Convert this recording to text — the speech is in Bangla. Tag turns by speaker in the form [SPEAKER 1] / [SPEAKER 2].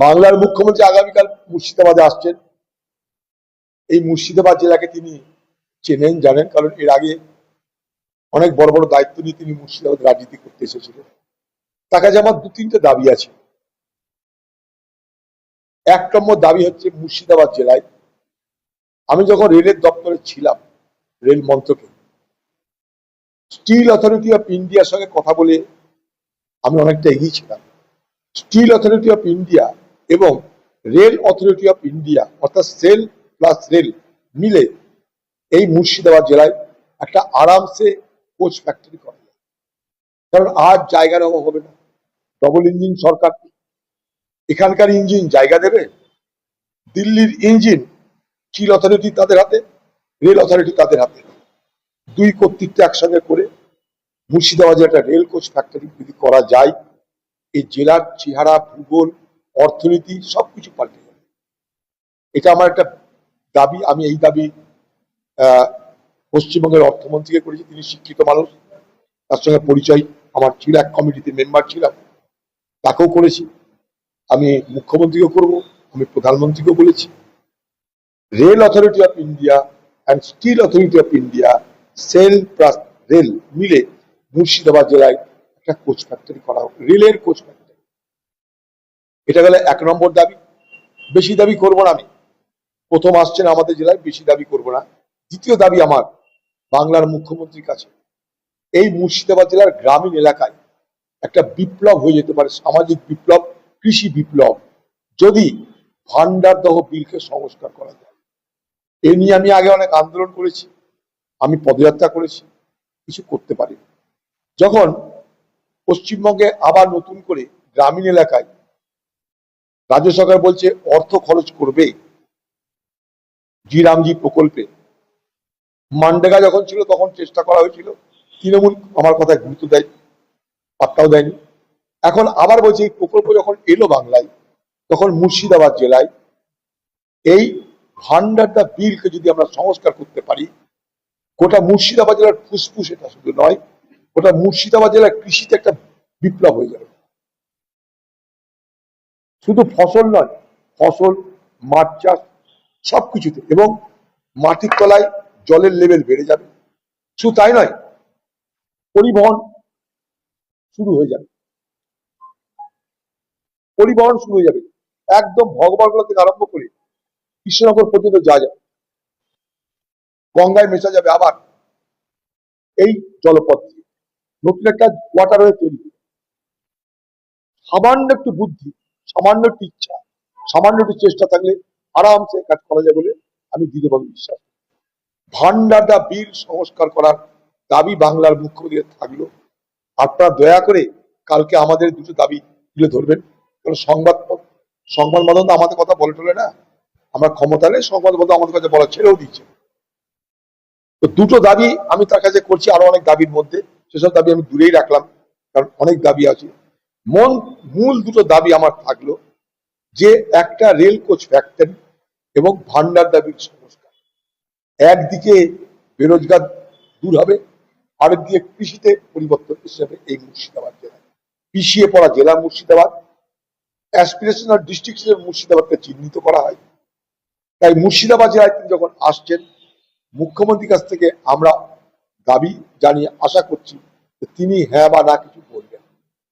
[SPEAKER 1] বাংলার মুখ্যমন্ত্রী আগামীকাল মুর্শিদাবাদে আসছেন। এই মুর্শিদাবাদ জেলাকে তিনি চেনেন, জানেন, কারণ এর আগে অনেক বড় বড় দায়িত্ব নিয়ে তিনি মুর্শিদাবাদ রাজনীতি করতে এসেছিলেন। তার কাছে আমার 2-3টে দাবি আছে। 1 নম্বর দাবি হচ্ছে, মুর্শিদাবাদ জেলায় আমি যখন রেলের দপ্তরে ছিলাম, রেল মন্ত্রকে, স্টিল অথরিটি অফ ইন্ডিয়ার সঙ্গে কথা বলে আমি অনেকটা এগিয়ে ছিলাম। স্টিল অথরিটি অফ ইন্ডিয়া এবং রেল অথরিটি অফ ইন্ডিয়া, অর্থাৎ সেল প্লাস রেল মিলে এই মুর্শিদাবাদ জেলায় একটা আরামসে কোচ ফ্যাক্টরি করা যায়। কারণ আজ জায়গার অভাব হবে না। ডবল ইঞ্জিন সরকার, এখানকার ইঞ্জিন জায়গা দেবে? দিল্লির ইঞ্জিন স্টিল অথরিটি তাদের হাতে, রেল অথরিটি তাদের হাতে। দুই কর্তৃত্ব একসঙ্গে করে মুর্শিদাবাদে একটা রেল কোচ ফ্যাক্টরি যদি করা যায়, এই জেলার চেহারা, ভূগোল, অর্থনীতি সবকিছু পাল্টে যাবে। এটা আমার একটা দাবি। আমি এই দাবি পশ্চিমবঙ্গের অর্থমন্ত্রীকে করেছি, তিনি শিক্ষিত মানুষ, তার সঙ্গে পরিচয় আমার ছিল, এক কমিটিতে মেম্বার ছিলাম, তাকেও করেছি। আমি মুখ্যমন্ত্রীকেও করব, আমি প্রধানমন্ত্রীকেও বলেছি। Rail authority of India and steel authority of India, SAIL plus rail মিলে মুর্শিদাবাদ জেলায় একটা কোচ ফ্যাক্টরি করা হোক, রেলের কোচ ফ্যাক্টরি। এটা গেলে 1 নম্বর দাবি। বেশি দাবি করব না আমি, প্রথম আসছেন আমাদের জেলায়, বেশি দাবি করব না। দ্বিতীয় দাবি আমার বাংলার মুখ্যমন্ত্রীর কাছে, এই মুর্শিদাবাদ জেলার গ্রামীণ এলাকায় একটা বিপ্লব হয়ে যেতে পারে, সামাজিক বিপ্লব, কৃষি বিপ্লব, যদি ভান্ডারদহ বিলকে সংস্কার করা যায়। এ নিয়ে আমি আগে অনেক আন্দোলন করেছি, আমি পদযাত্রা করেছি, কিছু করতে পারি। যখন পশ্চিমবঙ্গে আবার নতুন করে গ্রামীণ এলাকায় রাজ্য সরকার বলছে অর্থ খরচ করবে জি রামজি প্রকল্পে, মানডেগা যখন ছিল তখন চেষ্টা করা হয়েছিল, তৃণমূল আমার কথায় গুরুত্ব দেয়, পাত্তাও দেয়নি। এখন আবার বলছে এই প্রকল্প যখন এলো বাংলায়, তখন মুর্শিদাবাদ জেলায় এই ভান্ডারদা বিলকে যদি আমরা সংস্কার করতে পারি, গোটা মুর্শিদাবাদ জেলার ফুসফুস এটা শুধু নয়, গোটা মুর্শিদাবাদ জেলার কৃষিতে একটা বিপ্লব হয়ে যাবে। শুধু ফসল নয়, ফসল, মাছ চাষ সবকিছুতে, এবং মাটির তলায় জলের লেভেল বেড়ে যাবে। শুধু তাই নয়, পরিবহন শুরু হয়ে যাবে, পরিবহন শুরু হয়ে যাবে, একদম ভগবানগোলা থেকে আরম্ভ করে কৃষ্ণনগর পর্যন্ত যাওয়া যাবে, গঙ্গায় মেশা যাবে আবার এই জলপথ দিয়ে। নতুন একটা ওয়াটারওয়ে তৈরি। সামান্য একটু বুদ্ধি, সামান্য একটু ইচ্ছা, সামান্য একটু চেষ্টা থাকলে আরামসে কাজ করা যায় বলে আমি দৃঢ়ভাবে বিশ্বাস। ভান্ডারদা বিল সংস্কার করার দাবি বাংলার মুখ্যমন্ত্রী থাকলো। আপনারা দয়া করে কালকে আমাদের দুটো দাবি তুলে ধরবেন, কারণ সংবাদ মাধ্যম তো আমাদের কথা বলে টলে না। আমরা ক্ষমতা নেই, সংবাদ মাধ্যম আমাদের কাছে বলা ছেড়েও দিচ্ছে। তো দুটো দাবি আমি তার কাছে করছি, আরো অনেক দাবির মধ্যে, সেসব দাবি আমি দূরেই রাখলাম, কারণ অনেক দাবি আছে। মূল দুটো দাবি আমার থাকলো, যে একটা রেল কোচ ফ্যাক্টরি এবং ভান্ডারদা বিল সংস্কার। একদিকে বেরোজগার দূর হবে, আরেকদিকে কৃষিতে পরিবর্তন হিসেবে এই মুর্শিদাবাদ জেলা, পিছিয়ে পড়া জেলা মুর্শিদাবাদ, অ্যাসপিরেশনাল ডিস্ট্রিক্ট হিসেবে মুর্শিদাবাদকে চিহ্নিত করা হয়। তাই মুর্শিদাবাদ জেলায় তিনি যখন আসছেন, মুখ্যমন্ত্রীর কাছ থেকে আমরা দাবি জানিয়ে আশা করছি তিনি হ্যাঁ বা না কিছু বলবেন।